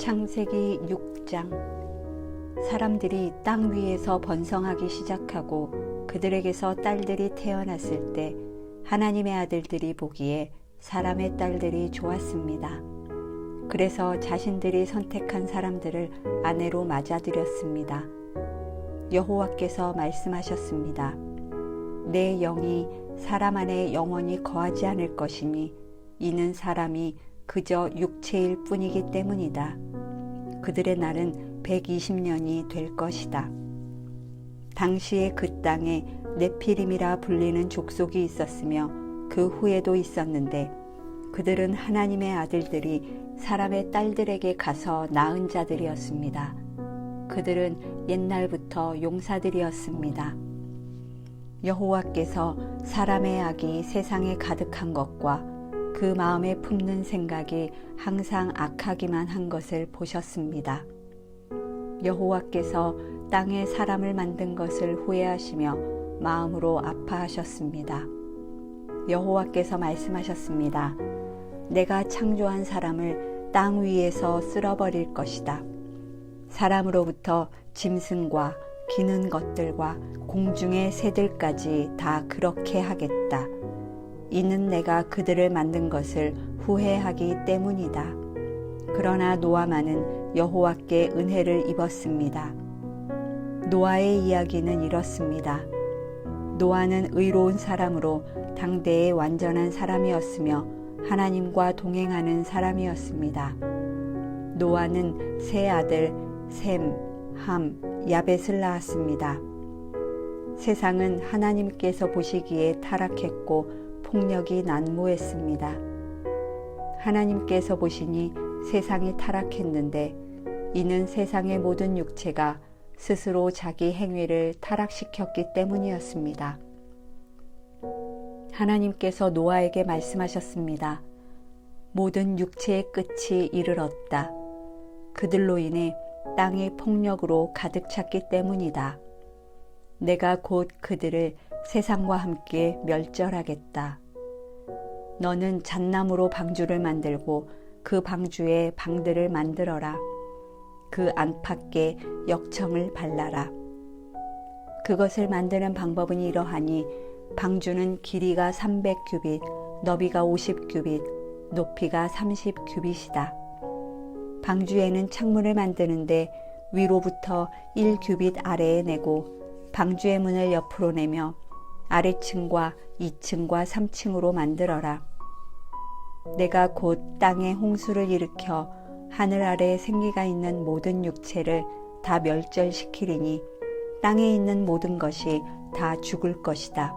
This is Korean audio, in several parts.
창세기 6장. 사람들이 땅 위에서 번성하기 시작하고 그들에게서 딸들이 태어났을 때 하나님의 아들들이 보기에 사람의 딸들이 좋았습니다. 그래서 자신들이 선택한 사람들을 아내로 맞아들였습니다. 여호와께서 말씀하셨습니다. 내 영이 사람 안에 영원히 거하지 않을 것이니 이는 사람이 그저 육체일 뿐이기 때문이다. 그들의 날은 120년이 될 것이다. 당시에 그 땅에 네피림이라 불리는 족속이 있었으며 그 후에도 있었는데 그들은 하나님의 아들들이 사람의 딸들에게 가서 낳은 자들이었습니다. 그들은 옛날부터 용사들이었습니다. 여호와께서 사람의 악이 세상에 가득한 것과 그 마음에 품는 생각이 항상 악하기만 한 것을 보셨습니다. 여호와께서 땅에 사람을 만든 것을 후회하시며 마음으로 아파하셨습니다. 여호와께서 말씀하셨습니다. 내가 창조한 사람을 땅 위에서 쓸어버릴 것이다. 사람으로부터 짐승과 기는 것들과 공중의 새들까지 다 그렇게 하겠다. 이는 내가 그들을 만든 것을 후회하기 때문이다. 그러나 노아만은 여호와께 은혜를 입었습니다. 노아의 이야기는 이렇습니다. 노아는 의로운 사람으로 당대의 완전한 사람이었으며 하나님과 동행하는 사람이었습니다. 노아는 세 아들 셈, 함, 야벳을 낳았습니다. 세상은 하나님께서 보시기에 타락했고 폭력이 난무했습니다. 하나님께서 보시니 세상이 타락했는데 이는 세상의 모든 육체가 스스로 자기 행위를 타락시켰기 때문이었습니다. 하나님께서 노아에게 말씀하셨습니다. 모든 육체의 끝이 이르렀다. 그들로 인해 땅이 폭력으로 가득 찼기 때문이다. 내가 곧 그들을 세상과 함께 멸절하겠다. 너는 잣나무로 방주를 만들고 그 방주에 방들을 만들어라. 그 안팎에 역청을 발라라. 그것을 만드는 방법은 이러하니 방주는 길이가 300규빗, 너비가 50규빗, 높이가 30규빗이다. 방주에는 창문을 만드는데 위로부터 1규빗 아래에 내고 방주의 문을 옆으로 내며 아래층과 2층과 3층으로 만들어라. 내가 곧 땅에 홍수를 일으켜 하늘 아래에 생기가 있는 모든 육체를 다 멸절시키리니 땅에 있는 모든 것이 다 죽을 것이다.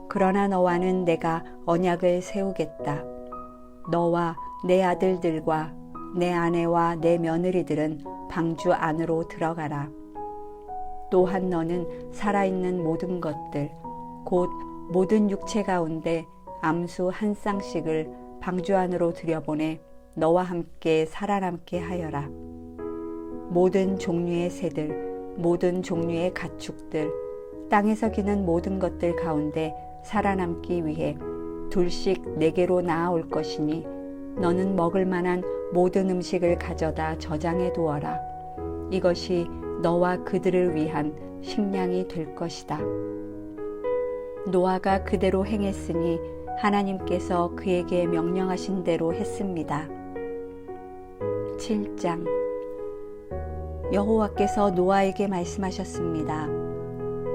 그러나 너와는 내가 언약을 세우겠다. 너와 내 아들들과 내 아내와 내 며느리들은 방주 안으로 들어가라. 또한 너는 살아있는 모든 것들, 곧 모든 육체 가운데 암수 한 쌍씩을 방주 안으로 들여보내 너와 함께 살아남게 하여라. 모든 종류의 새들, 모든 종류의 가축들, 땅에서 기는 모든 것들 가운데 살아남기 위해 둘씩 내게로 나아올 것이니 너는 먹을 만한 모든 음식을 가져다 저장해 두어라. 이것이 너와 그들을 위한 식량이 될 것이다. 노아가 그대로 행했으니 하나님께서 그에게 명령하신 대로 했습니다. 7장. 여호와께서 노아에게 말씀하셨습니다.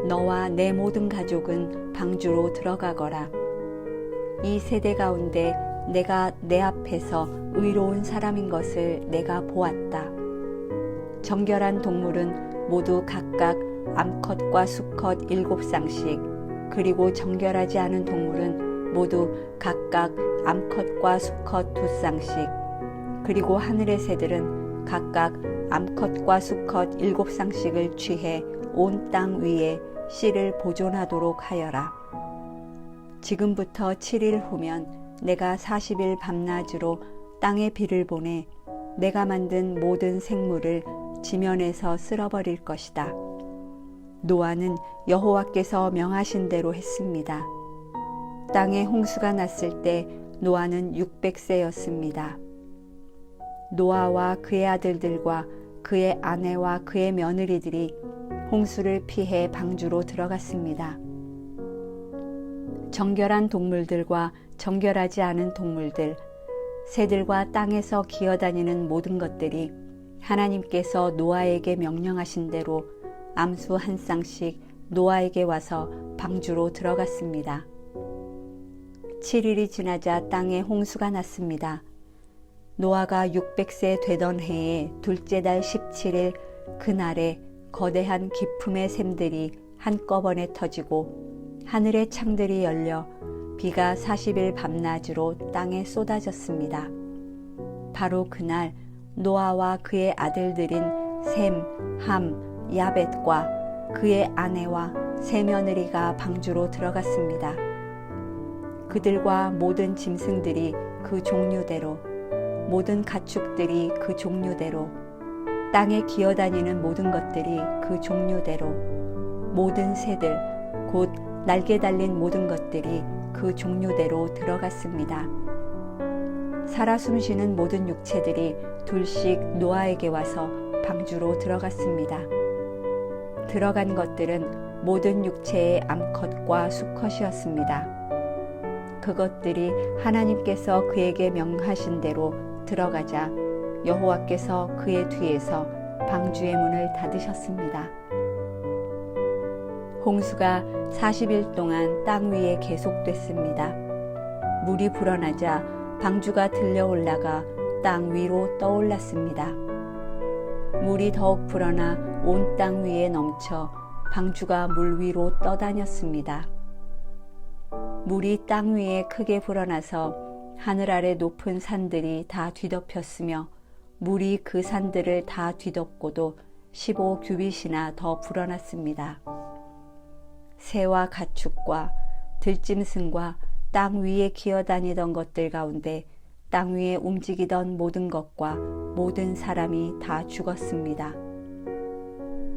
너와 내 모든 가족은 방주로 들어가거라. 이 세대 가운데 내가 내 앞에서 의로운 사람인 것을 내가 보았다. 정결한 동물은 모두 각각 암컷과 수컷 7쌍씩, 그리고 정결하지 않은 동물은 모두 각각 암컷과 수컷 2쌍씩, 그리고 하늘의 새들은 각각 암컷과 수컷 7쌍씩을 취해 온 땅 위에 씨를 보존하도록 하여라. 지금부터 7일 후면 내가 40일 밤낮으로 땅에 비를 보내 내가 만든 모든 생물을 지면에서 쓸어버릴 것이다. 노아는 여호와께서 명하신 대로 했습니다. 땅에 홍수가 났을 때 노아는 600세였습니다. 노아와 그의 아들들과 그의 아내와 그의 며느리들이 홍수를 피해 방주로 들어갔습니다. 정결한 동물들과 정결하지 않은 동물들, 새들과 땅에서 기어다니는 모든 것들이 하나님께서 노아에게 명령하신 대로 암수 한 쌍씩 노아에게 와서 방주로 들어갔습니다. 7일이 지나자 땅에 홍수가 났습니다. 노아가 600세 되던 해의 둘째 달 17일 그날에 거대한 기품의 샘들이 한꺼번에 터지고 하늘의 창들이 열려 비가 40일 밤낮으로 땅에 쏟아졌습니다. 바로 그날 노아와 그의 아들들인 셈, 함, 야벳과 그의 아내와 세 며느리가 방주로 들어갔습니다. 그들과 모든 짐승들이 그 종류대로, 모든 가축들이 그 종류대로, 땅에 기어다니는 모든 것들이 그 종류대로, 모든 새들, 곧 날개 달린 모든 것들이 그 종류대로 들어갔습니다. 살아 숨쉬는 모든 육체들이 둘씩 노아에게 와서 방주로 들어갔습니다. 들어간 것들은 모든 육체의 암컷과 수컷이었습니다. 그것들이 하나님께서 그에게 명하신 대로 들어가자 여호와께서 그의 뒤에서 방주의 문을 닫으셨습니다. 홍수가 40일 동안 땅 위에 계속됐습니다. 물이 불어나자 방주가 들려 올라가 땅 위로 떠올랐습니다. 물이 더욱 불어나 온 땅 위에 넘쳐 방주가 물 위로 떠다녔습니다. 물이 땅 위에 크게 불어나서 하늘 아래 높은 산들이 다 뒤덮였으며 물이 그 산들을 다 뒤덮고도 15규빗이나 더 불어났습니다. 새와 가축과 들짐승과 땅 위에 기어다니던 것들 가운데 땅 위에 움직이던 모든 것과 모든 사람이 다 죽었습니다.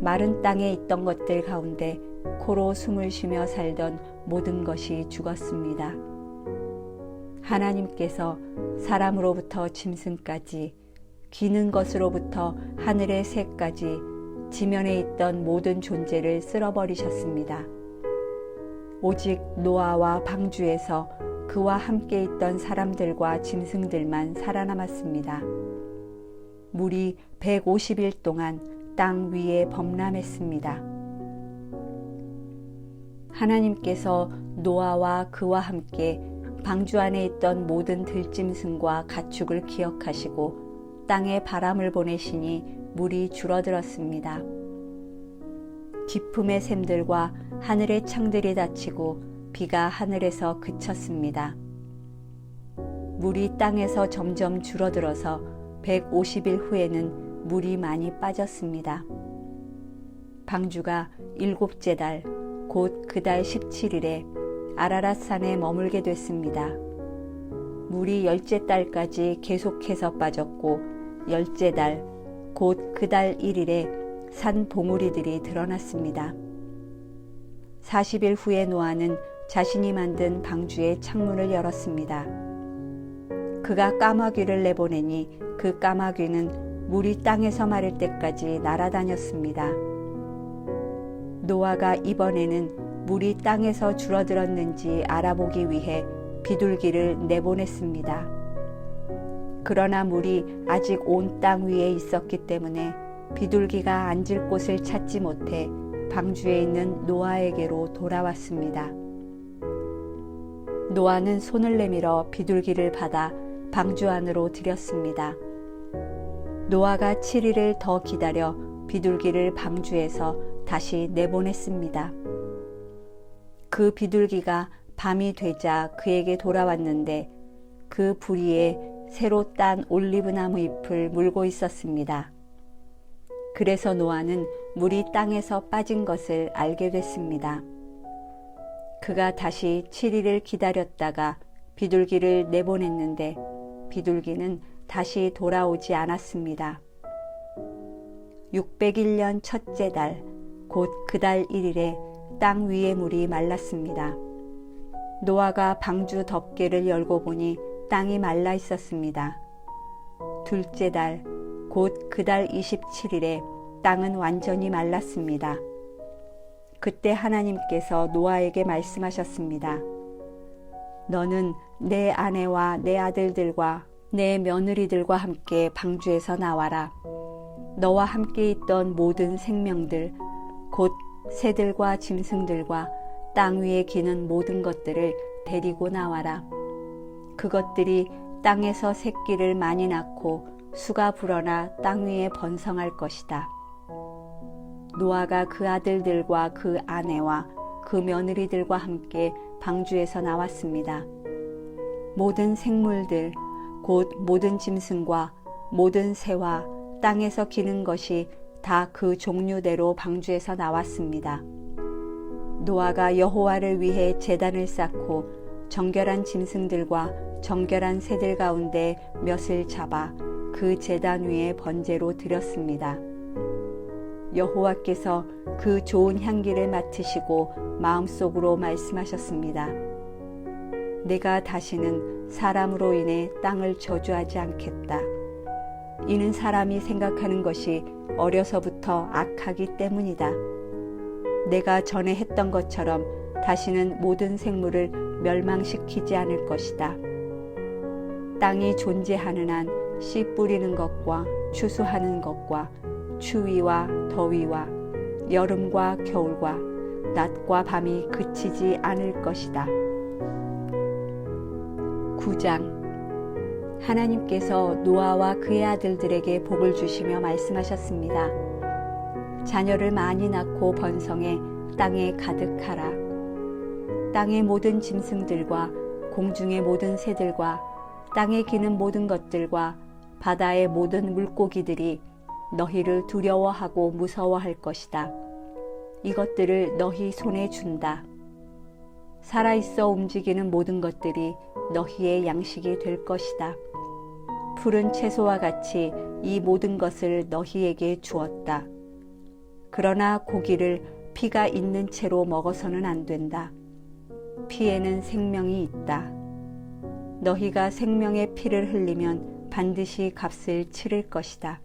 마른 땅에 있던 것들 가운데 코로 숨을 쉬며 살던 모든 것이 죽었습니다. 하나님께서 사람으로부터 짐승까지, 기는 것으로부터 하늘의 새까지 지면에 있던 모든 존재를 쓸어버리셨습니다. 오직 노아와 방주에서 그와 함께 있던 사람들과 짐승들만 살아남았습니다. 물이 150일 동안 땅 위에 범람했습니다. 하나님께서 노아와 그와 함께 방주 안에 있던 모든 들짐승과 가축을 기억하시고 땅에 바람을 보내시니 물이 줄어들었습니다. 기품의 샘들과 하늘의 창들이 닫히고 비가 하늘에서 그쳤습니다. 물이 땅에서 점점 줄어들어서 150일 후에는 물이 많이 빠졌습니다. 방주가 7째 달, 곧 그 달 17일에 아라랏산에 머물게 됐습니다. 물이 10째 달까지 계속해서 빠졌고 10째 달, 곧 그 달 1일에 산 봉우리들이 드러났습니다. 40일 후에 노아는 자신이 만든 방주의 창문을 열었습니다. 그가 까마귀를 내보내니 그 까마귀는 물이 땅에서 마를 때까지 날아다녔습니다. 노아가 이번에는 물이 땅에서 줄어들었는지 알아보기 위해 비둘기를 내보냈습니다. 그러나 물이 아직 온 땅 위에 있었기 때문에 비둘기가 앉을 곳을 찾지 못해 방주에 있는 노아에게로 돌아왔습니다. 노아는 손을 내밀어 비둘기를 받아 방주 안으로 들였습니다. 노아가 7일을 더 기다려 비둘기를 방주에서 다시 내보냈습니다. 그 비둘기가 밤이 되자 그에게 돌아왔는데 그 부리에 새로 딴 올리브나무 잎을 물고 있었습니다. 그래서 노아는 물이 땅에서 빠진 것을 알게 됐습니다. 그가 다시 7일을 기다렸다가 비둘기를 내보냈는데 비둘기는 다시 돌아오지 않았습니다. 601년 첫째 달, 곧 그 달 1일에 땅 위의 물이 말랐습니다. 노아가 방주 덮개를 열고 보니 땅이 말라 있었습니다. 둘째 달, 곧 그 달 27일에 땅은 완전히 말랐습니다. 그때 하나님께서 노아에게 말씀하셨습니다. 너는 내 아내와 내 아들들과 내 며느리들과 함께 방주에서 나와라. 너와 함께 있던 모든 생명들, 곧 새들과 짐승들과 땅 위에 기는 모든 것들을 데리고 나와라. 그것들이 땅에서 새끼를 많이 낳고 수가 불어나 땅 위에 번성할 것이다. 노아가 그 아들들과 그 아내와 그 며느리들과 함께 방주에서 나왔습니다. 모든 생물들, 곧 모든 짐승과 모든 새와 땅에서 기는 것이 다 그 종류대로 방주에서 나왔습니다. 노아가 여호와를 위해 제단을 쌓고 정결한 짐승들과 정결한 새들 가운데 몇을 잡아 그 제단 위에 번제로 드렸습니다. 여호와께서 그 좋은 향기를 맡으시고 마음속으로 말씀하셨습니다. 내가 다시는 사람으로 인해 땅을 저주하지 않겠다. 이는 사람이 생각하는 것이 어려서부터 악하기 때문이다. 내가 전에 했던 것처럼 다시는 모든 생물을 멸망시키지 않을 것이다. 땅이 존재하는 한 씨 뿌리는 것과 추수하는 것과 추위와 더위와 여름과 겨울과 낮과 밤이 그치지 않을 것이다. 9장. 하나님께서 노아와 그의 아들들에게 복을 주시며 말씀하셨습니다. 자녀를 많이 낳고 번성해 땅에 가득하라. 땅의 모든 짐승들과 공중의 모든 새들과 땅에 기는 모든 것들과 바다의 모든 물고기들이 너희를 두려워하고 무서워할 것이다. 이것들을 너희 손에 준다. 살아있어 움직이는 모든 것들이 너희의 양식이 될 것이다. 푸른 채소와 같이 이 모든 것을 너희에게 주었다. 그러나 고기를 피가 있는 채로 먹어서는 안 된다. 피에는 생명이 있다. 너희가 생명의 피를 흘리면 반드시 값을 치를 것이다.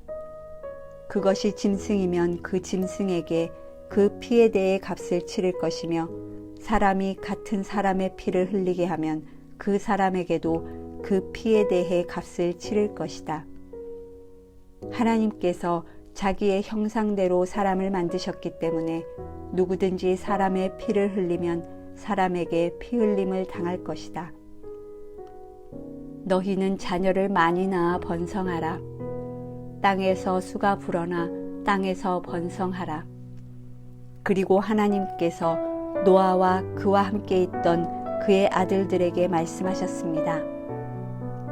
그것이 짐승이면 그 짐승에게 그 피에 대해 값을 치를 것이며 사람이 같은 사람의 피를 흘리게 하면 그 사람에게도 그 피에 대해 값을 치를 것이다. 하나님께서 자기의 형상대로 사람을 만드셨기 때문에 누구든지 사람의 피를 흘리면 사람에게 피 흘림을 당할 것이다. 너희는 자녀를 많이 낳아 번성하라. 땅에서 수가 불어나 땅에서 번성하라. 그리고 하나님께서 노아와 그와 함께 있던 그의 아들들에게 말씀하셨습니다.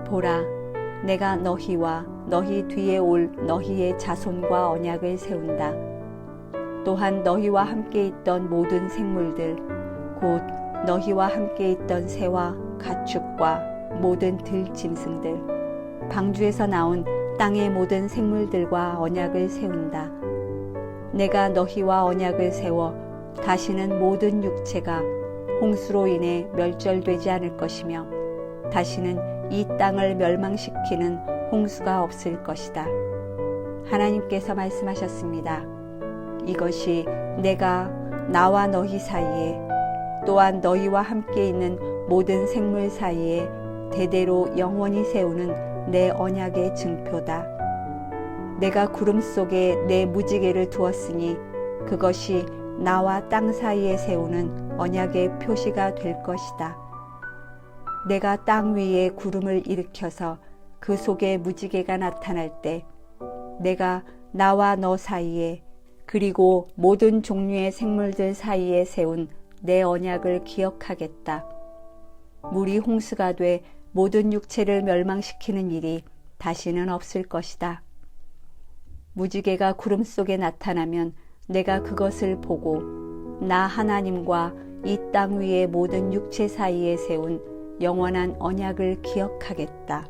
보라, 내가 너희와 너희 뒤에 올 너희의 자손과 언약을 세운다. 또한 너희와 함께 있던 모든 생물들, 곧 너희와 함께 있던 새와 가축과 모든 들짐승들, 방주에서 나온 땅의 모든 생물들과 언약을 세운다. 내가 너희와 언약을 세워 다시는 모든 육체가 홍수로 인해 멸절되지 않을 것이며 다시는 이 땅을 멸망시키는 홍수가 없을 것이다. 하나님께서 말씀하셨습니다. 이것이 내가 나와 너희 사이에 또한 너희와 함께 있는 모든 생물 사이에 대대로 영원히 세우는 내 언약의 증표다. 내가 구름 속에 내 무지개를 두었으니 그것이 나와 땅 사이에 세우는 언약의 표시가 될 것이다. 내가 땅 위에 구름을 일으켜서 그 속에 무지개가 나타날 때 내가 나와 너 사이에 그리고 모든 종류의 생물들 사이에 세운 내 언약을 기억하겠다. 물이 홍수가 돼 모든 육체를 멸망시키는 일이 다시는 없을 것이다. 무지개가 구름 속에 나타나면 내가 그것을 보고 나 하나님과 이 땅 위의 모든 육체 사이에 세운 영원한 언약을 기억하겠다.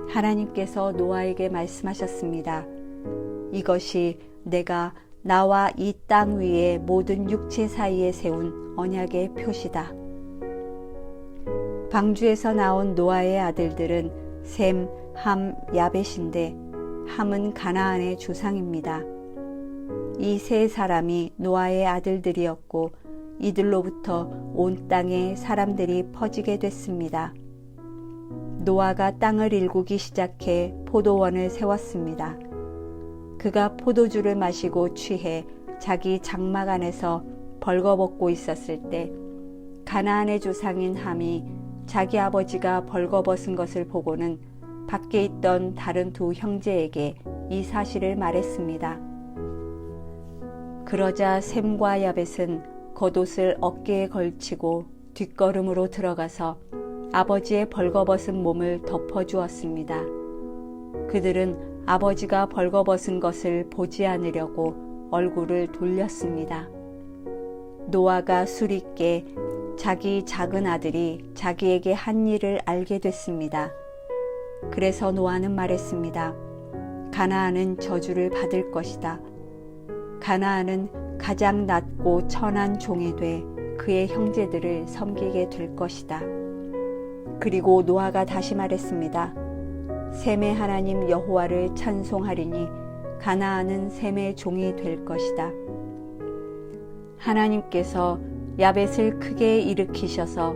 하나님께서 노아에게 말씀하셨습니다. 이것이 내가 나와 이 땅 위의 모든 육체 사이에 세운 언약의 표시다. 방주에서 나온 노아의 아들들은 셈, 함, 야벳인데 함은 가나안의 조상입니다. 이 세 사람이 노아의 아들들이었고 이들로부터 온 땅에 사람들이 퍼지게 됐습니다. 노아가 땅을 일구기 시작해 포도원을 세웠습니다. 그가 포도주를 마시고 취해 자기 장막 안에서 벌거벗고 있었을 때 가나안의 조상인 함이 자기 아버지가 벌거벗은 것을 보고는 밖에 있던 다른 두 형제에게 이 사실을 말했습니다. 그러자 셈과 야벳은 겉옷을 어깨에 걸치고 뒷걸음으로 들어가서 아버지의 벌거벗은 몸을 덮어주었습니다. 그들은 아버지가 벌거벗은 것을 보지 않으려고 얼굴을 돌렸습니다. 노아가 술이 깨 자기 작은 아들이 자기에게 한 일을 알게 됐습니다. 그래서 노아는 말했습니다. 가나안은 저주를 받을 것이다. 가나안은 가장 낮고 천한 종이 돼 그의 형제들을 섬기게 될 것이다. 그리고 노아가 다시 말했습니다. 셈의 하나님 여호와를 찬송하리니 가나안은 셈의 종이 될 것이다. 하나님께서 야벳을 크게 일으키셔서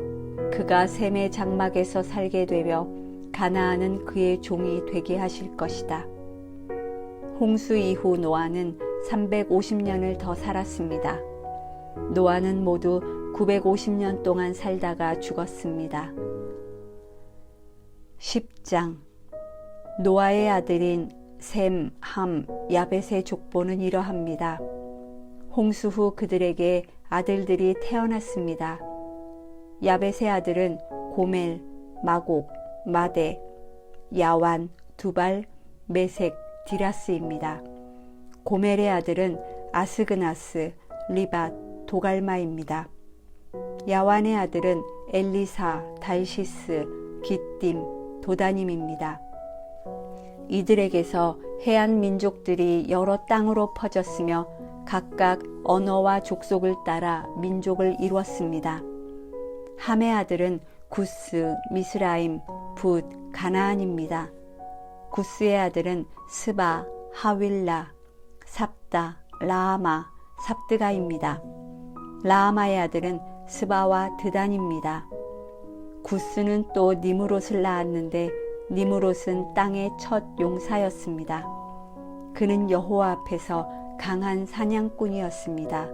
그가 셈의 장막에서 살게 되며 가나안은 그의 종이 되게 하실 것이다. 홍수 이후 노아는 350년을 더 살았습니다. 노아는 모두 950년 동안 살다가 죽었습니다. 10장 노아의 아들인 셈, 함, 야벳의 족보는 이러합니다. 홍수 후 그들에게 아들들이 태어났습니다. 야벳의 아들은 고멜, 마곡, 마대, 야완, 두발, 메색, 디라스입니다. 고멜의 아들은 아스그나스, 리밧, 도갈마입니다. 야완의 아들은 엘리사, 달시스, 기띔, 도다님입니다. 이들에게서 해안 민족들이 여러 땅으로 퍼졌으며 각각 언어와 족속을 따라 민족을 이루었습니다. 함의 아들은 구스, 미스라임, 붓, 가나안입니다. 구스의 아들은 스바, 하윌라, 삽다, 라아마, 삽드가입니다. 라아마의 아들은 스바와 드단입니다. 구스는 또 니므롯을 낳았는데 니므롯은 땅의 첫 용사였습니다. 그는 여호와 앞에서 강한 사냥꾼이었습니다.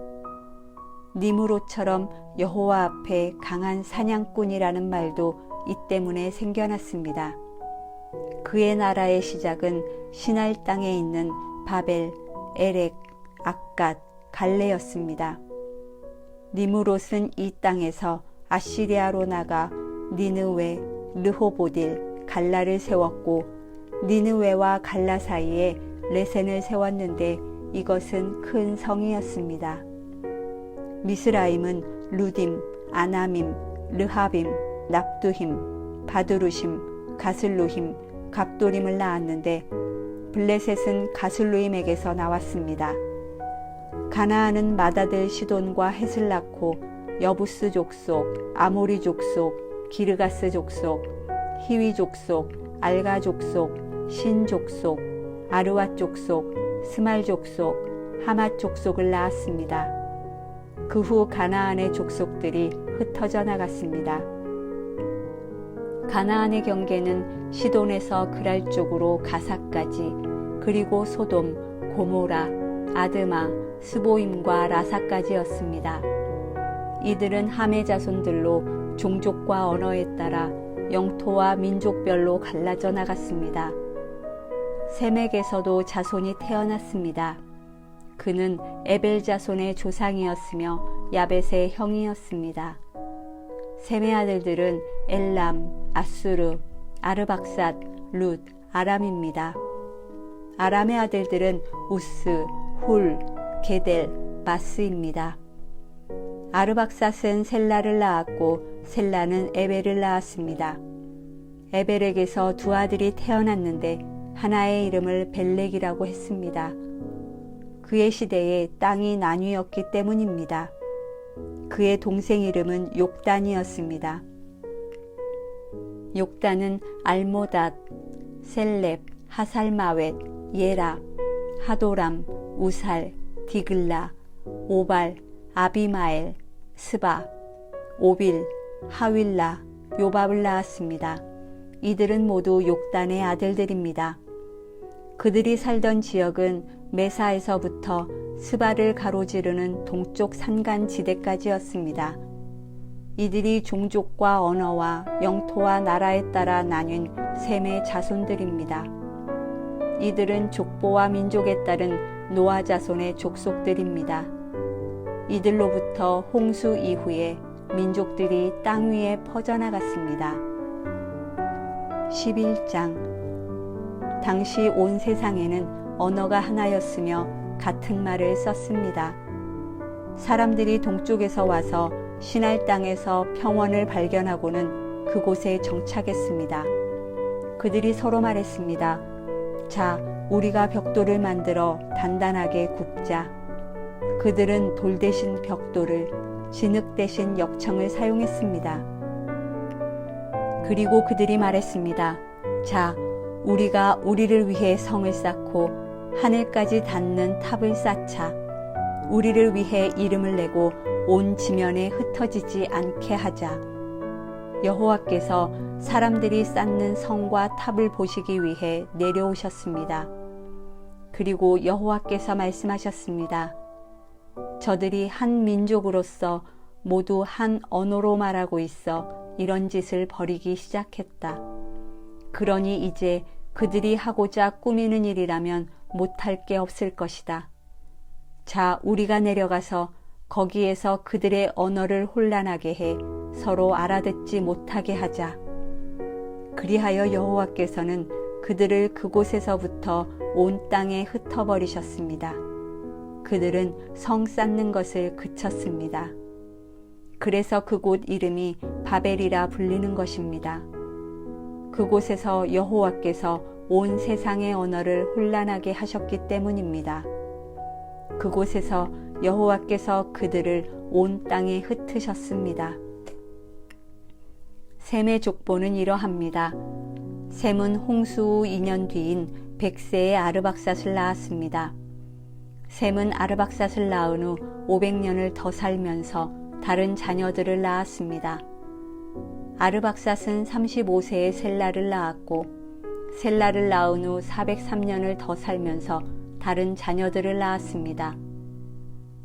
니므롯처럼 여호와 앞에 강한 사냥꾼이라는 말도 이 때문에 생겨났습니다. 그의 나라의 시작은 시날 땅에 있는 바벨, 에렉, 악갓, 갈레였습니다. 니므롯은 이 땅에서 아시리아로 나가 니느웨, 르호보딜, 갈라를 세웠고 니느웨와 갈라 사이에 레센을 세웠는데 이것은 큰 성이었습니다. 미스라임은 루딤, 아나밈, 르하빔, 납두힘, 바두루심, 가슬루힘, 갑도림을 낳았는데 블레셋은 가슬루임에게서 나왔습니다. 가나안은 맏아들 시돈과 헷을 낳고 여부스 족속, 아모리 족속, 기르가스 족속, 히위 족속, 알가 족속, 신 족속, 아르왓 족속, 스말 족속, 하맛 족속을 낳았습니다. 그 후 가나안의 족속들이 흩어져 나갔습니다. 가나안의 경계는 시돈에서 그랄 쪽으로 가사까지, 그리고 소돔, 고모라, 아드마, 스보임과 라사까지였습니다. 이들은 함의 자손들로 종족과 언어에 따라 영토와 민족별로 갈라져 나갔습니다. 셈에게서도 자손이 태어났습니다. 그는 에벨 자손의 조상이었으며 야벳의 형이었습니다. 셈의 아들들은 엘람, 아수르, 아르박삿, 룻, 아람입니다. 아람의 아들들은 우스, 훌, 게델, 마스입니다. 아르박삿은 셀라를 낳았고 셀라는 에벨을 낳았습니다. 에벨에게서 두 아들이 태어났는데 하나의 이름을 벨렉이라고 했습니다. 그의 시대에 땅이 나뉘었기 때문입니다. 그의 동생 이름은 욕단이었습니다. 욕단은 알모닷, 셀렙, 하살마웻, 예라, 하도람, 우살, 디글라, 오발, 아비마엘, 스바, 오빌, 하윌라, 요밥을 낳았습니다. 이들은 모두 욕단의 아들들입니다. 그들이 살던 지역은 메사에서부터 스바를 가로지르는 동쪽 산간지대까지였습니다. 이들이 종족과 언어와 영토와 나라에 따라 나뉜 셈의 자손들입니다. 이들은 족보와 민족에 따른 노아 자손의 족속들입니다. 이들로부터 홍수 이후에 민족들이 땅 위에 퍼져나갔습니다. 11장. 당시 온 세상에는 언어가 하나였으며 같은 말을 썼습니다. 사람들이 동쪽에서 와서 시날 땅에서 평원을 발견하고는 그곳에 정착했습니다. 그들이 서로 말했습니다. 자, 우리가 벽돌을 만들어 단단하게 굽자. 그들은 돌 대신 벽돌을, 진흙 대신 역청을 사용했습니다. 그리고 그들이 말했습니다. 자, 우리가 우리를 위해 성을 쌓고 하늘까지 닿는 탑을 쌓자. 우리를 위해 이름을 내고 온 지면에 흩어지지 않게 하자. 여호와께서 사람들이 쌓는 성과 탑을 보시기 위해 내려오셨습니다. 그리고 여호와께서 말씀하셨습니다. 저들이 한 민족으로서 모두 한 언어로 말하고 있어 이런 짓을 벌이기 시작했다. 그러니 이제 그들이 하고자 꾸미는 일이라면 못할 게 없을 것이다. 자, 우리가 내려가서 거기에서 그들의 언어를 혼란하게 해 서로 알아듣지 못하게 하자. 그리하여 여호와께서는 그들을 그곳에서부터 온 땅에 흩어버리셨습니다. 그들은 성 쌓는 것을 그쳤습니다. 그래서 그곳 이름이 바벨이라 불리는 것입니다. 그곳에서 여호와께서 온 세상의 언어를 혼란하게 하셨기 때문입니다. 그곳에서 여호와께서 그들을 온 땅에 흩으셨습니다. 셈의 족보는 이러합니다. 셈은 홍수 후 2년 뒤인 100세의 아르박삿을 낳았습니다. 셈은 아르박삿을 낳은 후 500년을 더 살면서 다른 자녀들을 낳았습니다. 아르박삿은 35세에 셀라를 낳았고 셀라를 낳은 후 403년을 더 살면서 다른 자녀들을 낳았습니다.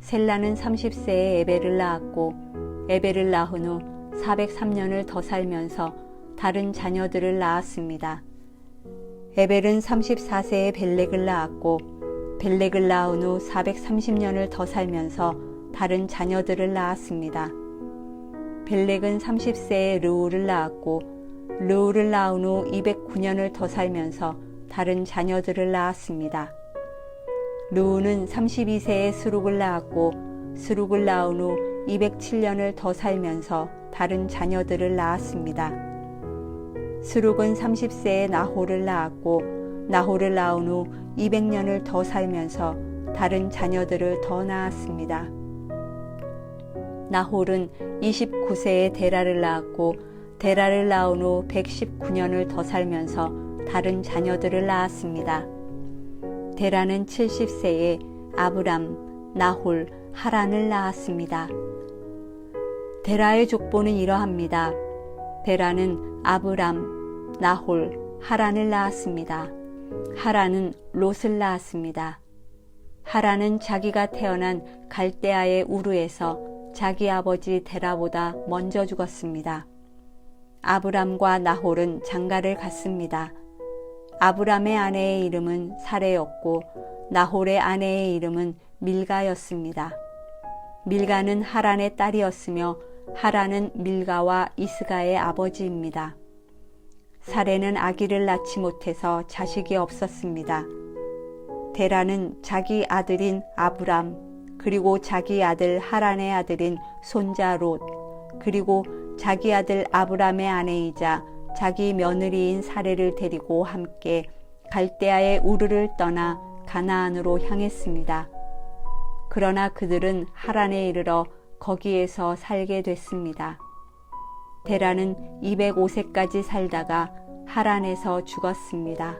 셀라는 30세에 에벨을 낳았고 에벨을 낳은 후 403년을 더 살면서 다른 자녀들을 낳았습니다. 에벨은 34세에 벨렉을 낳았고 벨렉을 낳은 후 430년을 더 살면서 다른 자녀들을 낳았습니다. 벨렉은 30세에 르우를 낳았고 르우를 낳은 후 209년을 더 살면서 다른 자녀들을 낳았습니다. 르우는 32세에 스룩을 낳았고 스룩을 낳은 후 207년을 더 살면서 다른 자녀들을 낳았습니다. 스룩은 30세에 나홀을 낳았고 나홀을 낳은 후 200년을 더 살면서 다른 자녀들을 더 낳았습니다. 나홀은 29세에 데라를 낳았고 데라를 낳은 후 119년을 더 살면서 다른 자녀들을 낳았습니다. 데라는 70세에 아브람, 나홀, 하란을 낳았습니다. 데라의 족보는 이러합니다. 데라는 아브람, 나홀, 하란을 낳았습니다. 하란은 롯을 낳았습니다. 하란은 자기가 태어난 갈대아의 우르에서 자기 아버지 데라보다 먼저 죽었습니다. 아브람과 나홀은 장가를 갔습니다. 아브람의 아내의 이름은 사레였고 나홀의 아내의 이름은 밀가였습니다. 밀가는 하란의 딸이었으며 하란은 밀가와 이스가의 아버지입니다. 사레는 아기를 낳지 못해서 자식이 없었습니다. 데라는 자기 아들인 아브람, 그리고 자기 아들 하란의 아들인 손자 롯, 그리고 자기 아들 아브람의 아내이자 자기 며느리인 사레를 데리고 함께 갈대아의 우르를 떠나 가나안으로 향했습니다. 그러나 그들은 하란에 이르러 거기에서 살게 됐습니다. 데라는 205세까지 살다가 하란에서 죽었습니다.